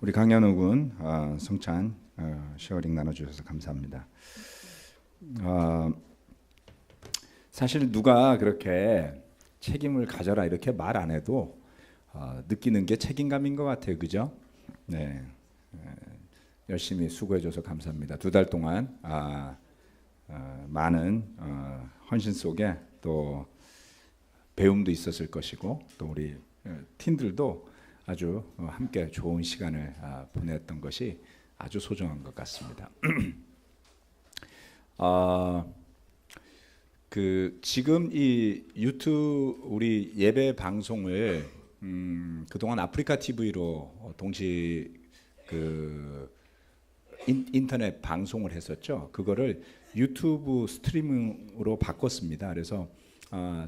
우리 강현우 군 성찬 쉐어링 나눠주셔서 감사합니다. 사실 누가 그렇게 책임을 가져라 이렇게 말 안 해도 느끼는 게 책임감인 것 같아요, 그죠? 네, 열심히 수고해줘서 감사합니다. 2달 동안 많은 헌신 속에 또 배움도 있었을 것이고 또 우리 팀들도 아주 함께 좋은 시간을 보냈던 것이 아주 소중한 것 같습니다. 지금 이 유튜브 우리 예배 방송을 그동안 아프리카 TV로 동시 인터넷 방송을 했었죠. 그거를 유튜브 스트리밍으로 바꿨습니다. 그래서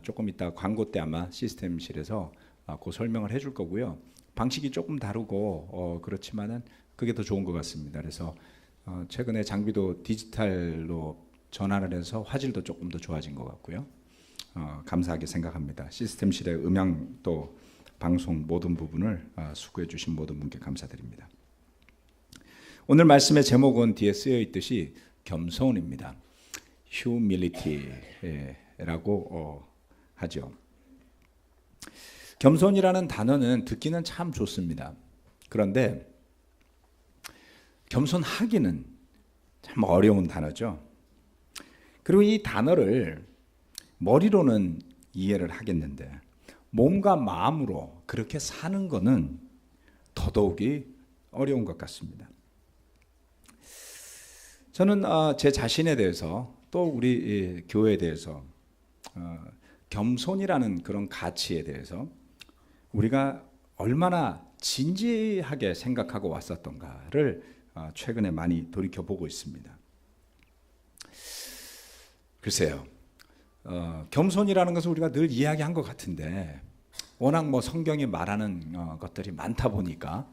조금 이따 광고 때 아마 시스템실에서 그 설명을 해줄 거고요. 방식이 조금 다르고 그렇지만은 그게 더 좋은 것 같습니다. 그래서 최근에 장비도 디지털로 전환을 해서 화질도 조금 더 좋아진 것 같고요. 감사하게 생각합니다. 시스템실의 음향 또 방송 모든 부분을 수고해 주신 모든 분께 감사드립니다. 오늘 말씀의 제목은 뒤에 쓰여 있듯이 겸손입니다. humility라고 하죠. 겸손이라는 단어는 듣기는 참 좋습니다. 그런데 겸손하기는 참 어려운 단어죠. 그리고 이 단어를 머리로는 이해를 하겠는데 몸과 마음으로 그렇게 사는 것은 더더욱이 어려운 것 같습니다. 저는 제 자신에 대해서 또 우리 교회에 대해서 겸손이라는 그런 가치에 대해서 우리가 얼마나 진지하게 생각하고 왔었던가를 최근에 많이 돌이켜보고 있습니다. 글쎄요, 겸손이라는 것은 우리가 늘 이야기한 것 같은데 워낙 성경이 말하는 것들이 많다 보니까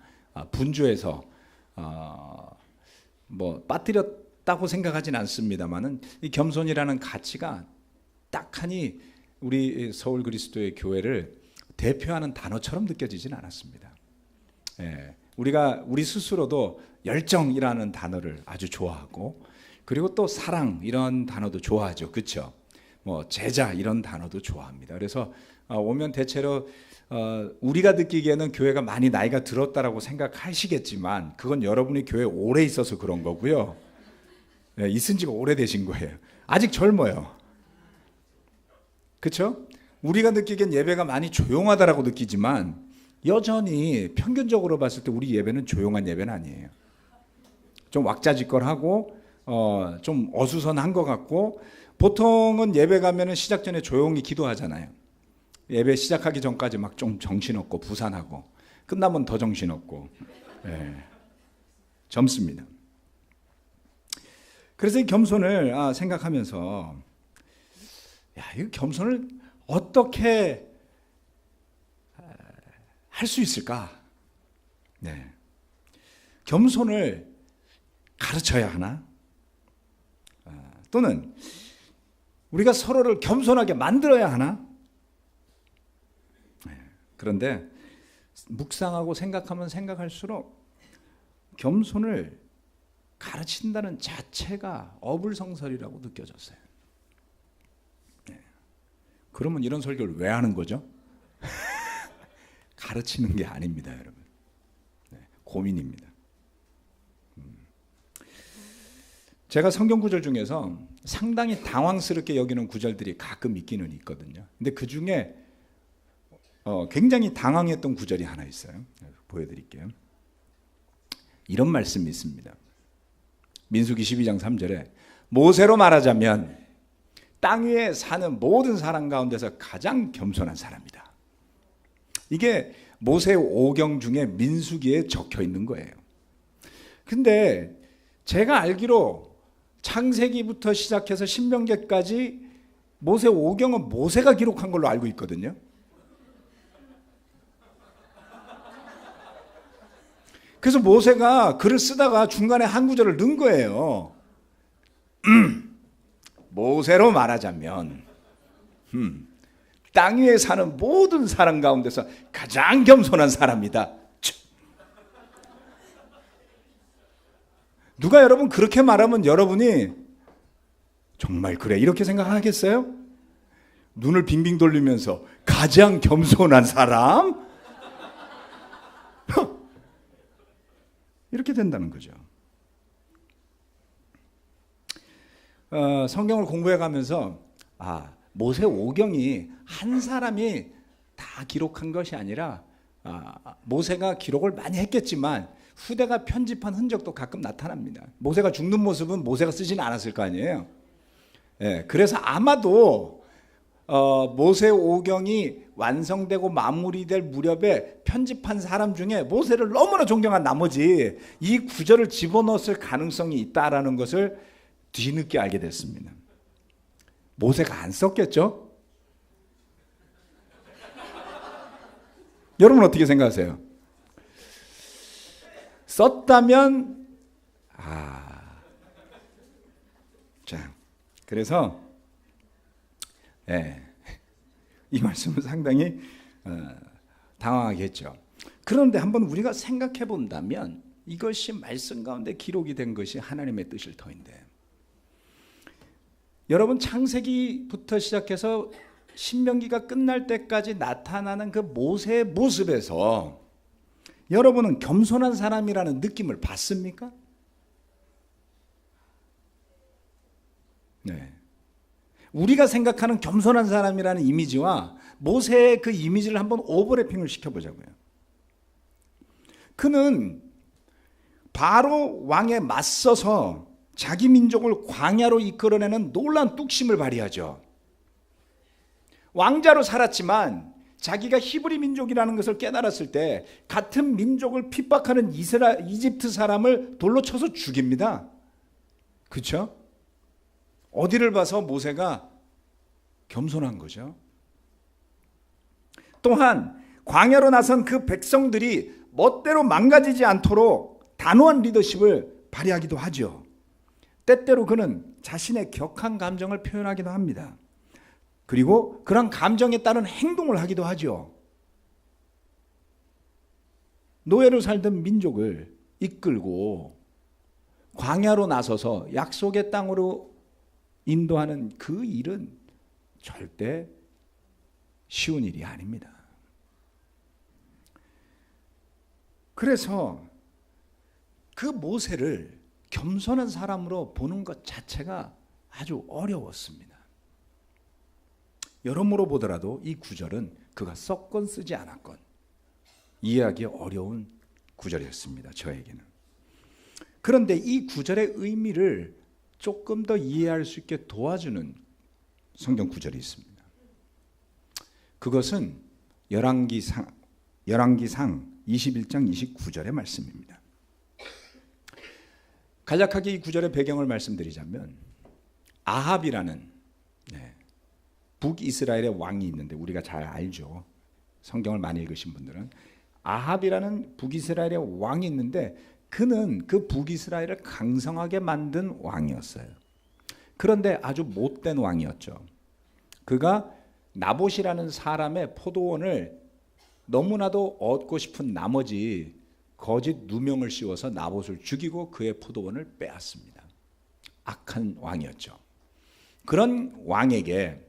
분주해서 빠뜨렸다고 생각하진 않습니다만은 이 겸손이라는 가치가 딱하니 우리 서울 그리스도의 교회를 대표하는 단어처럼 느껴지진 않았습니다. 우리 스스로도 열정이라는 단어를 아주 좋아하고 그리고 또 사랑 이런 단어도 좋아하죠, 그렇죠? 제자 이런 단어도 좋아합니다. 그래서 오면 대체로 우리가 느끼기에는 교회가 많이 나이가 들었다라고 생각하시겠지만 그건 여러분이 교회에 오래 있어서 그런 거고요. 있은 지가 오래되신 거예요. 아직 젊어요. 그렇죠? 우리가 느끼기엔 예배가 많이 조용하다라고 느끼지만 여전히 평균적으로 봤을 때 우리 예배는 조용한 예배는 아니에요. 좀 왁자지껄하고 좀 어수선한 것 같고 보통은 예배 가면은 시작 전에 조용히 기도하잖아요. 예배 시작하기 전까지 막 좀 정신없고 부산하고 끝나면 더 정신없고 젊습니다. 그래서 이 겸손을 생각하면서 이 겸손을 어떻게 할 수 있을까? 겸손을 가르쳐야 하나? 또는 우리가 서로를 겸손하게 만들어야 하나? 그런데 묵상하고 생각하면 생각할수록 겸손을 가르친다는 자체가 어불성설이라고 느껴졌어요. 그러면 이런 설교를 왜 하는 거죠? 가르치는 게 아닙니다, 여러분. 고민입니다. 제가 성경 구절 중에서 상당히 당황스럽게 여기는 구절들이 가끔 있기는 있거든요. 근데 그 중에 굉장히 당황했던 구절이 하나 있어요. 보여드릴게요. 이런 말씀이 있습니다. 민수기 12장 3절에 모세로 말하자면 땅 위에 사는 모든 사람 가운데서 가장 겸손한 사람이다. 이게 모세 오경 중에 민수기에 적혀 있는 거예요. 근데 제가 알기로 창세기부터 시작해서 신명기까지 모세 오경은 모세가 기록한 걸로 알고 있거든요. 그래서 모세가 글을 쓰다가 중간에 한 구절을 넣은 거예요. 모세로 말하자면 땅 위에 사는 모든 사람 가운데서 가장 겸손한 사람이다. 누가 여러분 그렇게 말하면 여러분이 정말 그래 이렇게 생각하겠어요? 눈을 빙빙 돌리면서 가장 겸손한 사람? 이렇게 된다는 거죠. 성경을 공부해 가면서 모세 오경이 한 사람이 다 기록한 것이 아니라 모세가 기록을 많이 했겠지만 후대가 편집한 흔적도 가끔 나타납니다. 모세가 죽는 모습은 모세가 쓰지는 않았을 거 아니에요. 그래서 아마도 모세 오경이 완성되고 마무리될 무렵에 편집한 사람 중에 모세를 너무나 존경한 나머지 이 구절을 집어넣었을 가능성이 있다라는 것을 뒤늦게 알게 됐습니다. 모세가 안 썼겠죠? 여러분 어떻게 생각하세요? 썼다면 자, 그래서 이 말씀은 상당히 당황하게 했죠. 그런데 한번 우리가 생각해 본다면 이것이 말씀 가운데 기록이 된 것이 하나님의 뜻일 터인데, 여러분 창세기부터 시작해서 신명기가 끝날 때까지 나타나는 그 모세의 모습에서 여러분은 겸손한 사람이라는 느낌을 받습니까? 네. 우리가 생각하는 겸손한 사람이라는 이미지와 모세의 그 이미지를 한번 오버래핑을 시켜보자고요. 그는 바로 왕에 맞서서 자기 민족을 광야로 이끌어내는 놀라운 뚝심을 발휘하죠. 왕자로 살았지만 자기가 히브리 민족이라는 것을 깨달았을 때 같은 민족을 핍박하는 이집트 사람을 돌로 쳐서 죽입니다. 그렇죠? 어디를 봐서 모세가 겸손한 거죠. 또한 광야로 나선 그 백성들이 멋대로 망가지지 않도록 단호한 리더십을 발휘하기도 하죠. 때때로 그는 자신의 격한 감정을 표현하기도 합니다. 그리고 그런 감정에 따른 행동을 하기도 하죠. 노예로 살던 민족을 이끌고 광야로 나서서 약속의 땅으로 인도하는 그 일은 절대 쉬운 일이 아닙니다. 그래서 그 모세를 겸손한 사람으로 보는 것 자체가 아주 어려웠습니다. 여러모로 보더라도 이 구절은 그가 썼건 쓰지 않았건 이해하기 어려운 구절이었습니다. 저에게는. 그런데 이 구절의 의미를 조금 더 이해할 수 있게 도와주는 성경 구절이 있습니다. 그것은 열왕기상 21장 29절의 말씀입니다. 간략하게 이 구절의 배경을 말씀드리자면 아합이라는 북이스라엘의 왕이 있는데 우리가 잘 알죠. 성경을 많이 읽으신 분들은 아합이라는 북이스라엘의 왕이 있는데 그는 그 북이스라엘을 강성하게 만든 왕이었어요. 그런데 아주 못된 왕이었죠. 그가 나봇이라는 사람의 포도원을 너무나도 얻고 싶은 나머지 거짓 누명을 씌워서 나봇을 죽이고 그의 포도원을 빼앗습니다. 악한 왕이었죠. 그런 왕에게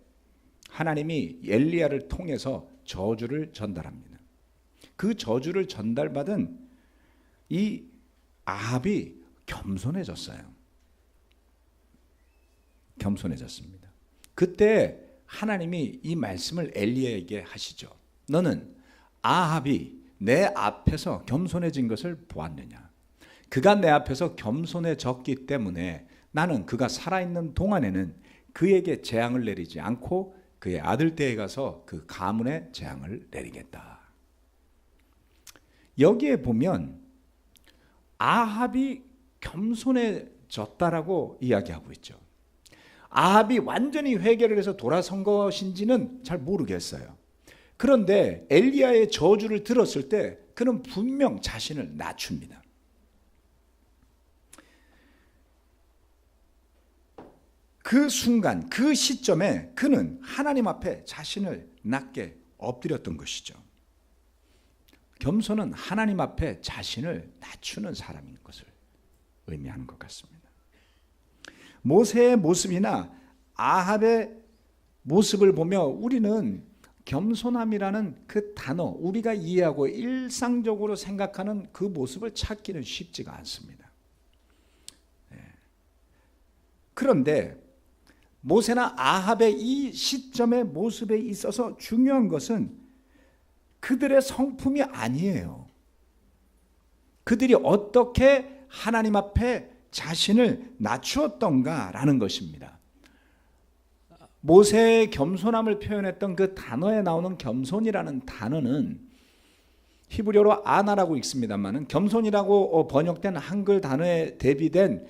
하나님이 엘리야를 통해서 저주를 전달합니다. 그 저주를 전달받은 이 아합이 겸손해졌어요. 겸손해졌습니다. 그때 하나님이 이 말씀을 엘리야에게 하시죠. 너는 아합이 내 앞에서 겸손해진 것을 보았느냐? 그가 내 앞에서 겸손해졌기 때문에 나는 그가 살아있는 동안에는 그에게 재앙을 내리지 않고 그의 아들 때에 가서 그 가문에 재앙을 내리겠다. 여기에 보면 아합이 겸손해졌다라고 이야기하고 있죠. 아합이 완전히 회개를 해서 돌아선 것인지는 잘 모르겠어요. 그런데 엘리야의 저주를 들었을 때 그는 분명 자신을 낮춥니다. 그 순간, 그 시점에 그는 하나님 앞에 자신을 낮게 엎드렸던 것이죠. 겸손은 하나님 앞에 자신을 낮추는 사람인 것을 의미하는 것 같습니다. 모세의 모습이나 아합의 모습을 보며 우리는 겸손함이라는 그 단어, 우리가 이해하고 일상적으로 생각하는 그 모습을 찾기는 쉽지가 않습니다. 그런데 모세나 아합의 이 시점의 모습에 있어서 중요한 것은 그들의 성품이 아니에요. 그들이 어떻게 하나님 앞에 자신을 낮추었던가라는 것입니다. 모세의 겸손함을 표현했던 그 단어에 나오는 겸손이라는 단어는 히브리어로 아나라고 읽습니다만 겸손이라고 번역된 한글 단어에 대비된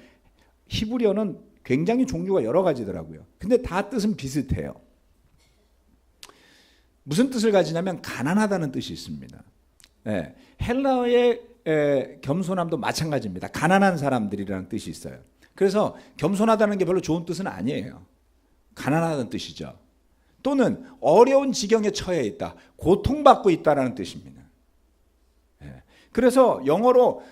히브리어는 굉장히 종류가 여러 가지더라고요. 근데 다 뜻은 비슷해요. 무슨 뜻을 가지냐면 가난하다는 뜻이 있습니다. 네, 헬라어의 겸손함도 마찬가지입니다. 가난한 사람들이라는 뜻이 있어요. 그래서 겸손하다는 게 별로 좋은 뜻은 아니에요. 가난하다는 뜻이죠. 또는 어려운 지경에 처해 있다, 고통받고 있다라는 뜻입니다. 그래서 영어로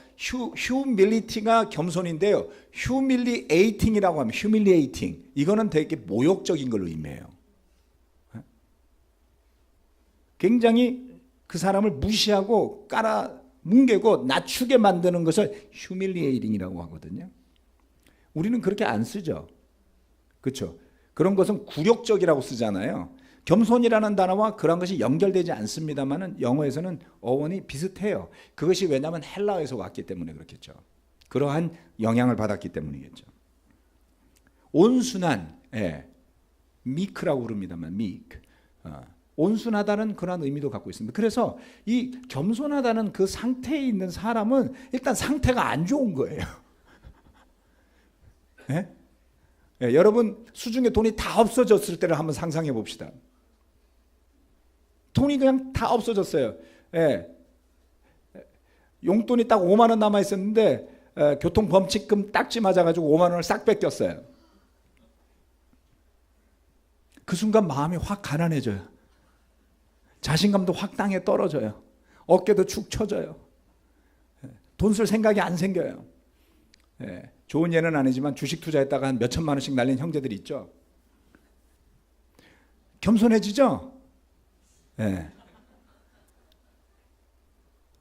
humility가 겸손인데요, humiliating이라고 하면 humiliating, 이거는 되게 모욕적인 걸 의미해요. 굉장히 그 사람을 무시하고 깔아뭉개고 낮추게 만드는 것을 humiliating이라고 하거든요. 우리는 그렇게 안 쓰죠. 그렇죠? 그런 것은 굴욕적이라고 쓰잖아요. 겸손이라는 단어와 그런 것이 연결되지 않습니다만 영어에서는 어원이 비슷해요. 그것이 왜냐하면 헬라어에서 왔기 때문에 그렇겠죠. 그러한 영향을 받았기 때문이겠죠. 온순한, meek라고 부릅니다만 meek, 온순하다는 그런 의미도 갖고 있습니다. 그래서 이 겸손하다는 그 상태에 있는 사람은 일단 상태가 안 좋은 거예요. 여러분 수중에 돈이 다 없어졌을 때를 한번 상상해 봅시다. 돈이 그냥 다 없어졌어요. 용돈이 딱 5만 원 남아 있었는데 교통범칙금 딱지 맞아가지고 5만 원을 싹 뺏겼어요. 그 순간 마음이 확 가난해져요. 자신감도 확 땅에 떨어져요. 어깨도 축 처져요. 돈 쓸 생각이 안 생겨요. 좋은 예는 아니지만 주식 투자했다가 한 몇천만 원씩 날린 형제들이 있죠. 겸손해지죠?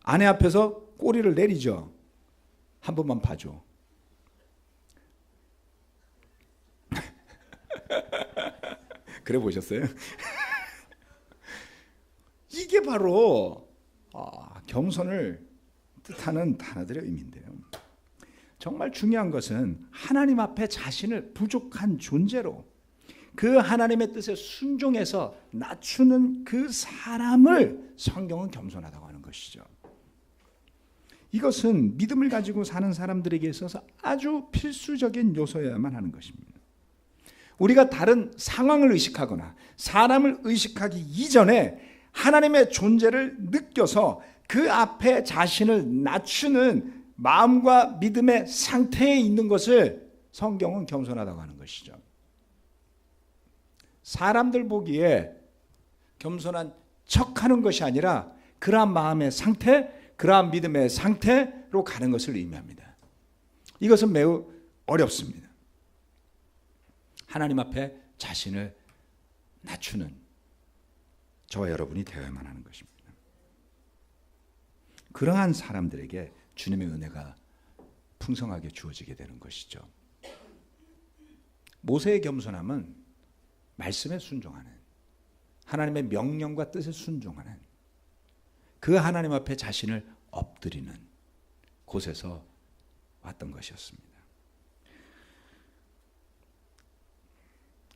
아내 앞에서 꼬리를 내리죠. 한 번만 봐줘. 그래 보셨어요? 이게 바로 겸손을 뜻하는 단어들의 의미인데요. 정말 중요한 것은 하나님 앞에 자신을 부족한 존재로 그 하나님의 뜻에 순종해서 낮추는 그 사람을 성경은 겸손하다고 하는 것이죠. 이것은 믿음을 가지고 사는 사람들에게 있어서 아주 필수적인 요소여야만 하는 것입니다. 우리가 다른 상황을 의식하거나 사람을 의식하기 이전에 하나님의 존재를 느껴서 그 앞에 자신을 낮추는 마음과 믿음의 상태에 있는 것을 성경은 겸손하다고 하는 것이죠. 사람들 보기에 겸손한 척하는 것이 아니라 그러한 마음의 상태, 그러한 믿음의 상태로 가는 것을 의미합니다. 이것은 매우 어렵습니다. 하나님 앞에 자신을 낮추는 저와 여러분이 되어야만 하는 것입니다. 그러한 사람들에게 주님의 은혜가 풍성하게 주어지게 되는 것이죠. 모세의 겸손함은 말씀에 순종하는, 하나님의 명령과 뜻에 순종하는, 그 하나님 앞에 자신을 엎드리는 곳에서 왔던 것이었습니다.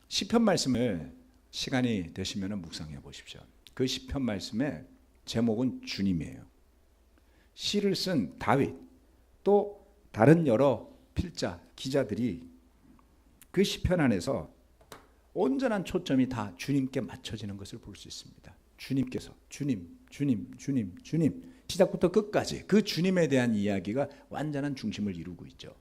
시편 말씀을 시간이 되시면 묵상해 보십시오. 그 시편 말씀의 제목은 주님이에요. 시를 쓴 다윗, 또 다른 여러 필자, 기자들이 그 시편 안에서 온전한 초점이 다 주님께 맞춰지는 것을 볼 수 있습니다. 주님께서, 주님, 주님, 주님, 주님, 시작부터 끝까지 그 주님에 대한 이야기가 완전한 중심을 이루고 있죠.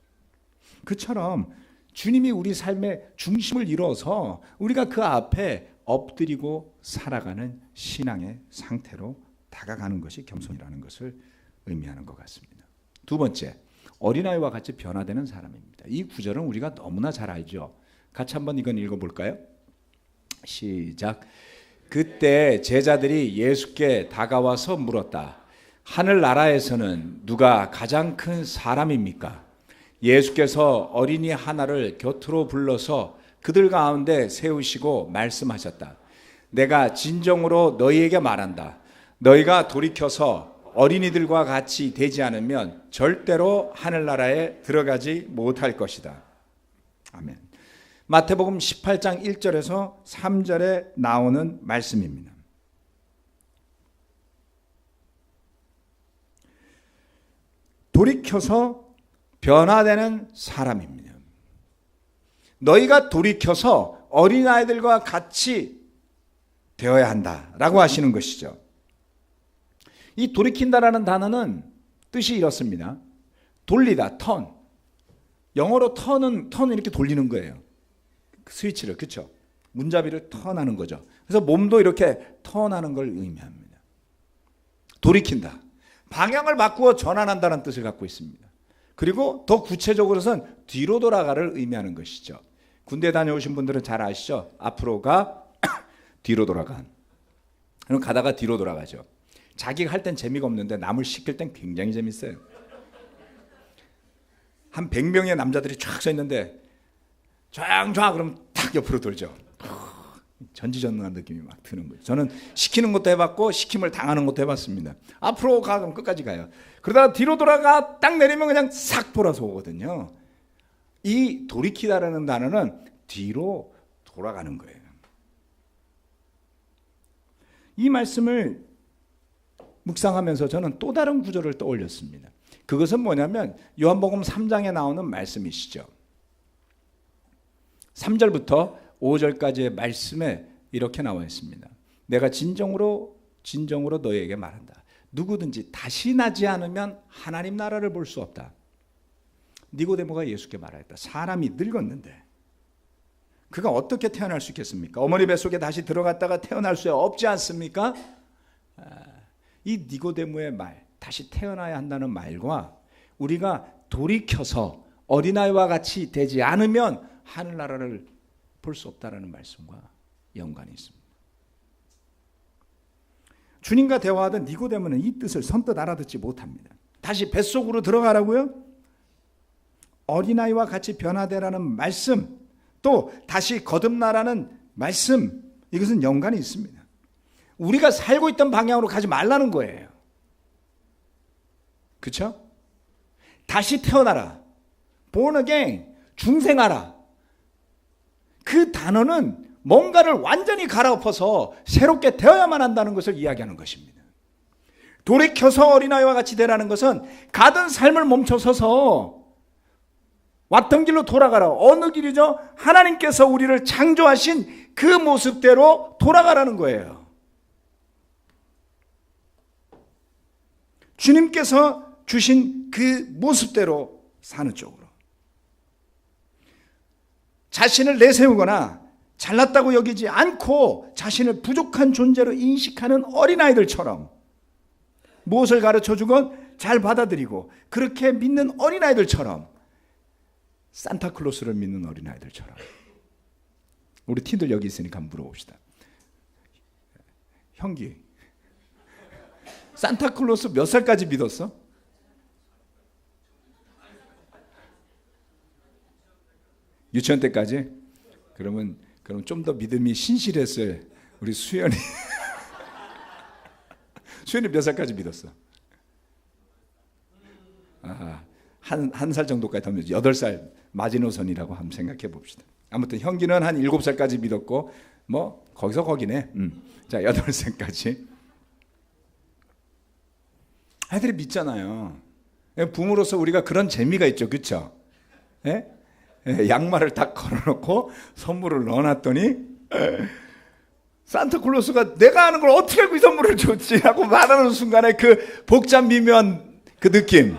그처럼 주님이 우리 삶의 중심을 이뤄서 우리가 그 앞에 엎드리고 살아가는 신앙의 상태로 다가가는 것이 겸손이라는 것을 의미하는 것 같습니다. 두 번째, 어린아이와 같이 변화되는 사람입니다. 이 구절은 우리가 너무나 잘 알죠. 같이 한번 이건 읽어볼까요? 시작. 그때 제자들이 예수께 다가와서 물었다. 하늘나라에서는 누가 가장 큰 사람입니까? 예수께서 어린이 하나를 곁으로 불러서 그들 가운데 세우시고 말씀하셨다. 내가 진정으로 너희에게 말한다. 너희가 돌이켜서 어린이들과 같이 되지 않으면 절대로 하늘나라에 들어가지 못할 것이다. 아멘. 마태복음 18장 1절에서 3절에 나오는 말씀입니다. 돌이켜서 변화되는 사람입니다. 너희가 돌이켜서 어린아이들과 같이 되어야 한다라고 하시는 것이죠. 이 돌이킨다라는 단어는 뜻이 이렇습니다. 돌리다, 턴. 영어로 턴은 이렇게 돌리는 거예요. 스위치를, 그렇죠? 문잡이를 턴하는 거죠. 그래서 몸도 이렇게 턴하는 걸 의미합니다. 돌이킨다. 방향을 바꾸어 전환한다는 뜻을 갖고 있습니다. 그리고 더 구체적으로는 뒤로 돌아가를 의미하는 것이죠. 군대 다녀오신 분들은 잘 아시죠? 앞으로 가, 뒤로 돌아가. 그럼 가다가 뒤로 돌아가죠. 자기가 할 땐 재미가 없는데 남을 시킬 땐 굉장히 재밌어요. 한 100명의 남자들이 쫙 서 있는데 쫙쫙 그러면 탁 옆으로 돌죠. 전지전능한 느낌이 막 드는 거죠. 저는 시키는 것도 해봤고 시킴을 당하는 것도 해봤습니다. 앞으로 가 그럼 끝까지 가요. 그러다가 뒤로 돌아가 딱 내리면 그냥 싹 돌아서 오거든요. 이 돌이키다라는 단어는 뒤로 돌아가는 거예요. 이 말씀을 묵상하면서 저는 또 다른 구절을 떠올렸습니다. 그것은 뭐냐면 요한복음 3장에 나오는 말씀이시죠. 3절부터 5절까지의 말씀에 이렇게 나와 있습니다. 내가 진정으로 너희에게 말한다. 누구든지 다시 나지 않으면 하나님 나라를 볼 수 없다. 니고데모가 예수께 말하였다. 사람이 늙었는데 그가 어떻게 태어날 수 있겠습니까? 어머니 뱃속에 다시 들어갔다가 태어날 수 없지 않습니까? 이 니고데모의 말, 다시 태어나야 한다는 말과 우리가 돌이켜서 어린아이와 같이 되지 않으면 하늘나라를 볼 수 없다라는 말씀과 연관이 있습니다. 주님과 대화하던 니고데모는 이 뜻을 선뜻 알아듣지 못합니다. 다시 뱃속으로 들어가라고요? 어린아이와 같이 변화되라는 말씀, 또 다시 거듭나라는 말씀, 이것은 연관이 있습니다. 우리가 살고 있던 방향으로 가지 말라는 거예요. 그렇죠? 다시 태어나라. born again, 중생하라. 그 단어는 뭔가를 완전히 갈아엎어서 새롭게 되어야만 한다는 것을 이야기하는 것입니다. 돌이켜서 어린아이와 같이 되라는 것은 가던 삶을 멈춰서서 왔던 길로 돌아가라. 어느 길이죠? 하나님께서 우리를 창조하신 그 모습대로 돌아가라는 거예요. 주님께서 주신 그 모습대로 사는 쪽으로. 자신을 내세우거나 잘났다고 여기지 않고 자신을 부족한 존재로 인식하는 어린아이들처럼 무엇을 가르쳐주건 잘 받아들이고 그렇게 믿는 어린아이들처럼 산타클로스를 믿는 어린아이들처럼. 우리 티들 여기 있으니까 한번 물어봅시다. 형기, 산타클로스 몇 살까지 믿었어? 유치원 때까지? 그럼 좀 더 믿음이 신실했어요. 우리 수연이. 수연이 몇 살까지 믿었어? 한 살 정도까지 더 믿었어. 8살 마지노선이라고 한번 생각해 봅시다. 아무튼 형기는 한 7살까지 믿었고 뭐 거기서 거기네. 자, 8살까지. 애들이 믿잖아요. 부모로서 우리가 그런 재미가 있죠. 그렇죠? 예? 양말을 딱 걸어놓고 선물을 넣어놨더니 산타클로스가 내가 아는 걸 어떻게 알고 이 선물을 줬지? 하고 말하는 순간에 그 복잡 미묘한 그 느낌.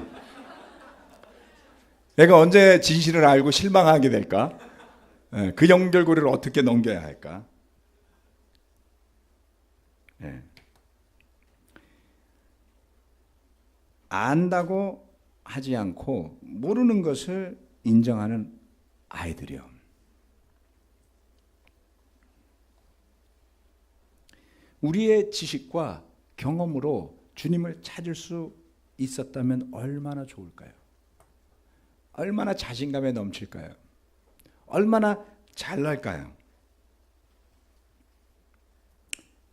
내가 언제 진실을 알고 실망하게 될까? 그 연결고리를 어떻게 넘겨야 할까? 안다고 하지 않고 모르는 것을 인정하는 아이들이요. 우리의 지식과 경험으로 주님을 찾을 수 있었다면 얼마나 좋을까요? 얼마나 자신감에 넘칠까요? 얼마나 잘날까요?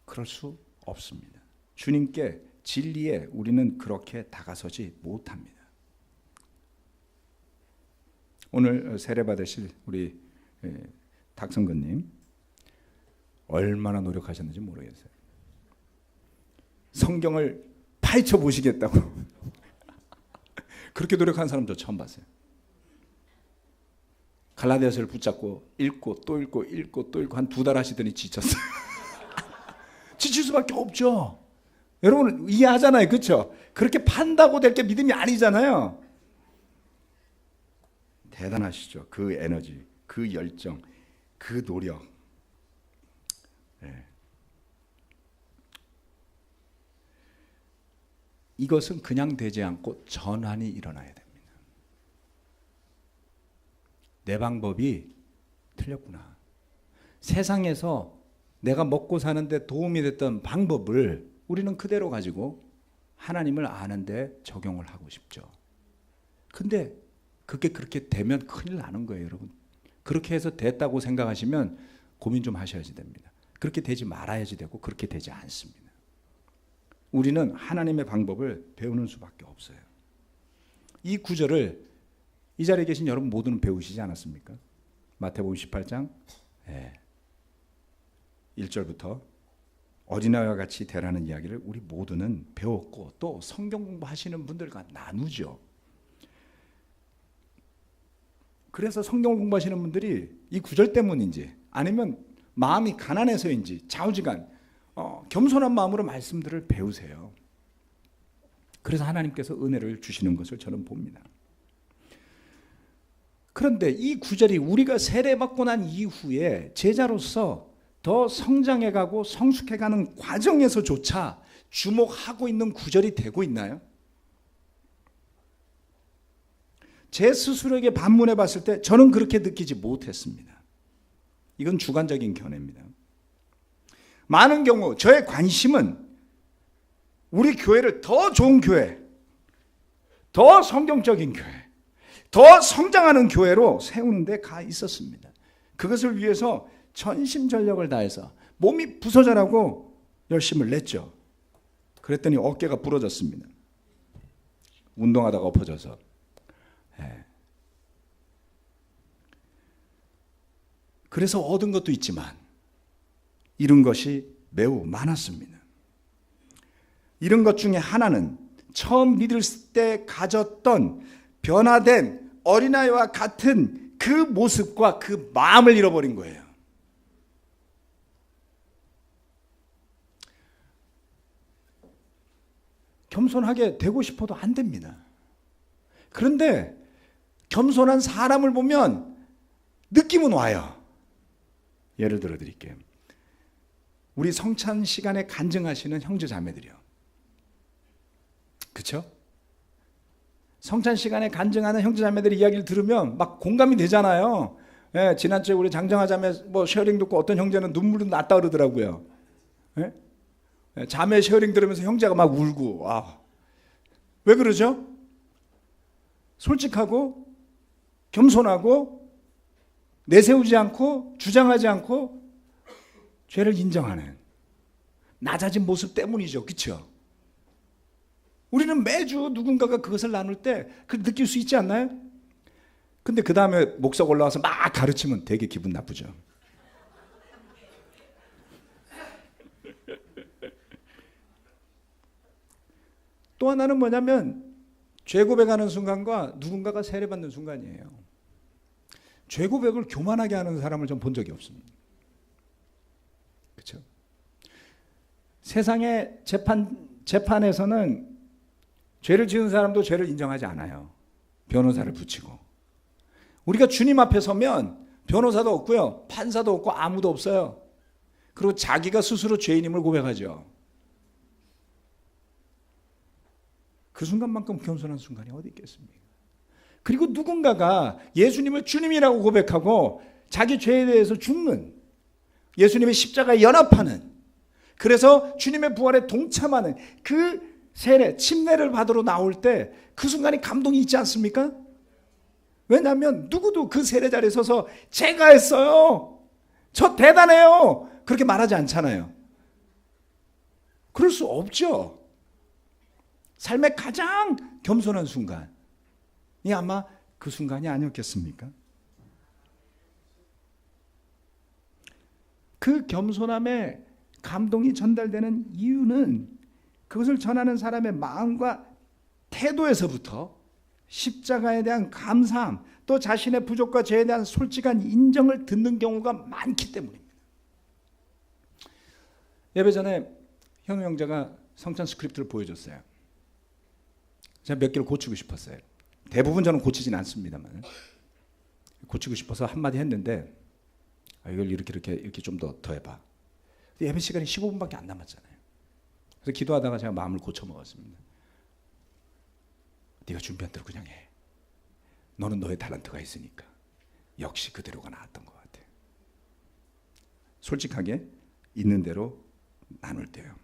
그럴 수 없습니다. 주님께 진리에 우리는 그렇게 다가서지 못합니다. 오늘 세례 받으실 우리 닥성근님 얼마나 노력하셨는지 모르겠어요. 성경을 파헤쳐 보시겠다고 그렇게 노력한 사람 저 처음 봤어요. 갈라디아서를 붙잡고 읽고 또 읽고 읽고 또 읽고 한 2달 하시더니 지쳤어요. 지칠 수밖에 없죠. 여러분 이해하잖아요, 그렇죠? 그렇게 판다고 될 게 믿음이 아니잖아요. 대단하시죠. 그 에너지, 그 열정, 그 노력. 네. 이것은 그냥 되지 않고 전환이 일어나야 됩니다. 내 방법이 틀렸구나. 세상에서 내가 먹고 사는데 도움이 됐던 방법을 우리는 그대로 가지고 하나님을 아는데 적용을 하고 싶죠. 근데 그게 그렇게 되면 큰일 나는 거예요, 여러분. 그렇게 해서 됐다고 생각하시면 고민 좀 하셔야지 됩니다. 그렇게 되지 말아야지 되고 그렇게 되지 않습니다. 우리는 하나님의 방법을 배우는 수밖에 없어요. 이 구절을 이 자리에 계신 여러분 모두는 배우시지 않았습니까? 마태복음 18장 1절부터 어린아이와 같이 되라는 이야기를 우리 모두는 배웠고 또 성경 공부하시는 분들과 나누죠. 그래서 성경 공부하시는 분들이 이 구절 때문인지 아니면 마음이 가난해서인지 좌우지간 겸손한 마음으로 말씀들을 배우세요. 그래서 하나님께서 은혜를 주시는 것을 저는 봅니다. 그런데 이 구절이 우리가 세례받고 난 이후에 제자로서 더 성장해가고 성숙해가는 과정에서조차 주목하고 있는 구절이 되고 있나요? 제 스스로에게 반문해 봤을 때 저는 그렇게 느끼지 못했습니다. 이건 주관적인 견해입니다. 많은 경우 저의 관심은 우리 교회를 더 좋은 교회, 더 성경적인 교회, 더 성장하는 교회로 세우는 데 가 있었습니다. 그것을 위해서 전심전력을 다해서 몸이 부서져라고 열심을 냈죠. 그랬더니 어깨가 부러졌습니다. 운동하다가 엎어져서. 그래서 얻은 것도 있지만 잃은 것이 매우 많았습니다. 잃은 것 중에 하나는 처음 믿을 때 가졌던 변화된 어린아이와 같은 그 모습과 그 마음을 잃어버린 거예요. 겸손하게 되고 싶어도 안 됩니다. 그런데 겸손한 사람을 보면 느낌은 와요. 예를 들어 드릴게요. 우리 성찬 시간에 간증하시는 형제 자매들이요. 그렇죠? 성찬 시간에 간증하는 형제 자매들의 이야기를 들으면 막 공감이 되잖아요. 예, 지난주에 우리 장정아 자매 쉐어링 듣고 어떤 형제는 눈물이 났다 그러더라고요. 예? 자매 쉐어링 들으면서 형제가 막 울고. 왜 그러죠? 솔직하고 겸손하고 내세우지 않고 주장하지 않고 죄를 인정하는 낮아진 모습 때문이죠. 그렇죠? 우리는 매주 누군가가 그것을 나눌 때 느낄 수 있지 않나요? 근데 그 다음에 목석 올라와서 막 가르치면 되게 기분 나쁘죠. 또 하나는 뭐냐면 죄 고백하는 순간과 누군가가 세례받는 순간이에요. 죄 고백을 교만하게 하는 사람을 전 본 적이 없습니다. 그렇죠? 세상의 재판에서는 죄를 지은 사람도 죄를 인정하지 않아요. 변호사를 붙이고. 우리가 주님 앞에 서면 변호사도 없고요. 판사도 없고 아무도 없어요. 그리고 자기가 스스로 죄인임을 고백하죠. 그 순간만큼 겸손한 순간이 어디 있겠습니까? 그리고 누군가가 예수님을 주님이라고 고백하고 자기 죄에 대해서 죽는, 예수님의 십자가에 연합하는, 그래서 주님의 부활에 동참하는 그 세례, 침례를 받으러 나올 때 그 순간이 감동이 있지 않습니까? 왜냐하면 누구도 그 세례 자리에 서서 제가 했어요, 저 대단해요, 그렇게 말하지 않잖아요. 그럴 수 없죠. 삶의 가장 겸손한 순간이 아마 그 순간이 아니었겠습니까? 그 겸손함에 감동이 전달되는 이유는 그것을 전하는 사람의 마음과 태도에서부터 십자가에 대한 감사함, 또 자신의 부족과 죄에 대한 솔직한 인정을 듣는 경우가 많기 때문입니다. 예배 전에 현우 형제가 성찬 스크립트를 보여줬어요. 제가 몇 개를 고치고 싶었어요. 대부분 저는 고치진 않습니다만 고치고 싶어서 한마디 했는데, 이걸 이렇게 좀 더 해봐. 예배 시간이 15분밖에 안 남았잖아요. 그래서 기도하다가 제가 마음을 고쳐 먹었습니다. 네가 준비한 대로 그냥 해. 너는 너의 탤런트가 있으니까. 역시 그대로가 나았던 것 같아요. 솔직하게 있는 대로 나눌 때요.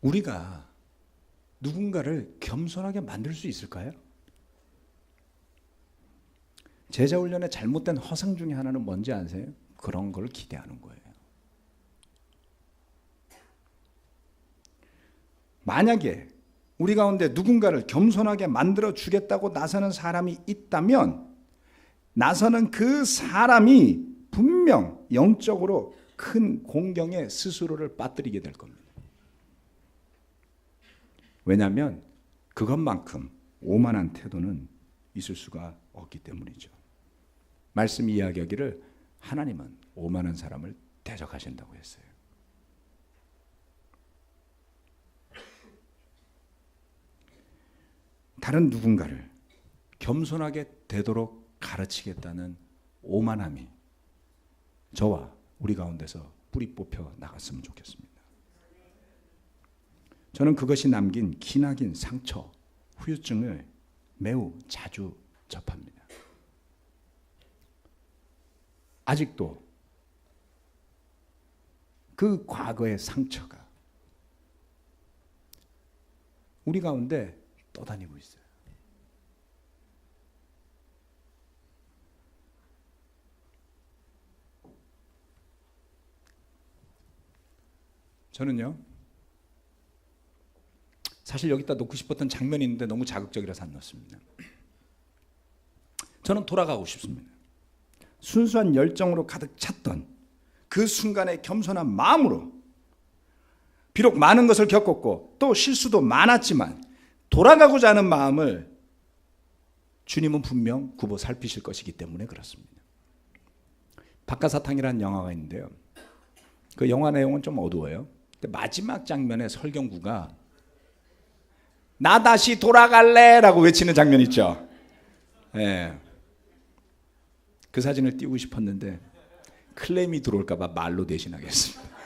우리가 누군가를 겸손하게 만들 수 있을까요? 제자 훈련의 잘못된 허상 중에 하나는 뭔지 아세요? 그런 걸 기대하는 거예요. 만약에 우리 가운데 누군가를 겸손하게 만들어 주겠다고 나서는 사람이 있다면, 나서는 그 사람이 분명 영적으로 큰 공경에 스스로를 빠뜨리게 될 겁니다. 왜냐하면 그것만큼 오만한 태도는 있을 수가 없기 때문이죠. 말씀이 이야기하기를 하나님은 오만한 사람을 대적하신다고 했어요. 다른 누군가를 겸손하게 되도록 가르치겠다는 오만함이 저와 우리 가운데서 뿌리 뽑혀 나갔으면 좋겠습니다. 저는 그것이 남긴 기나긴 상처, 후유증을 매우 자주 접합니다. 아직도 그 과거의 상처가 우리 가운데 떠다니고 있어요. 저는요, 사실 여기다 놓고 싶었던 장면이 있는데 너무 자극적이라서 안 넣었습니다. 저는 돌아가고 싶습니다. 순수한 열정으로 가득 찼던 그 순간의 겸손한 마음으로, 비록 많은 것을 겪었고 또 실수도 많았지만 돌아가고자 하는 마음을 주님은 분명 굽어 살피실 것이기 때문에 그렇습니다. 박하사탕이라는 영화가 있는데요, 그 영화 내용은 좀 어두워요. 근데 마지막 장면에 설경구가 나 다시 돌아갈래 라고 외치는 장면 있죠. 네. 그 사진을 띄우고 싶었는데 클레임이 들어올까 봐 말로 대신하겠습니다.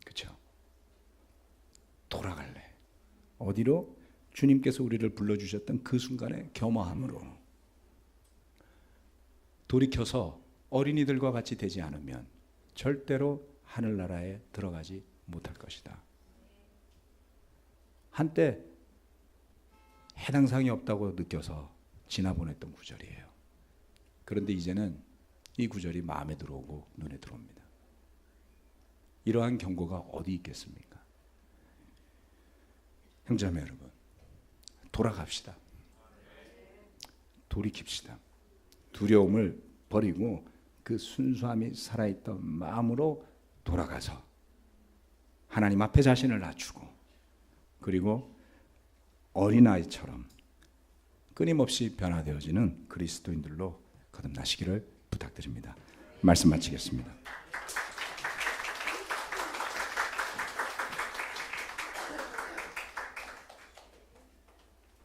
그렇죠? 돌아갈래. 어디로? 주님께서 우리를 불러주셨던 그 순간의 겸허함으로. 돌이켜서 어린이들과 같이 되지 않으면 절대로 하늘나라에 들어가지 못할 것이다. 한때 해당 사항이 없다고 느껴서 지나보냈던 구절이에요. 그런데 이제는 이 구절이 마음에 들어오고 눈에 들어옵니다. 이러한 경고가 어디 있겠습니까? 형제자매 여러분, 돌아갑시다. 돌이킵시다. 두려움을 버리고 그 순수함이 살아있던 마음으로 돌아가서 하나님 앞에 자신을 낮추고, 그리고 어린아이처럼 끊임없이 변화되어지는 그리스도인들로 거듭나시기를 부탁드립니다. 말씀 마치겠습니다.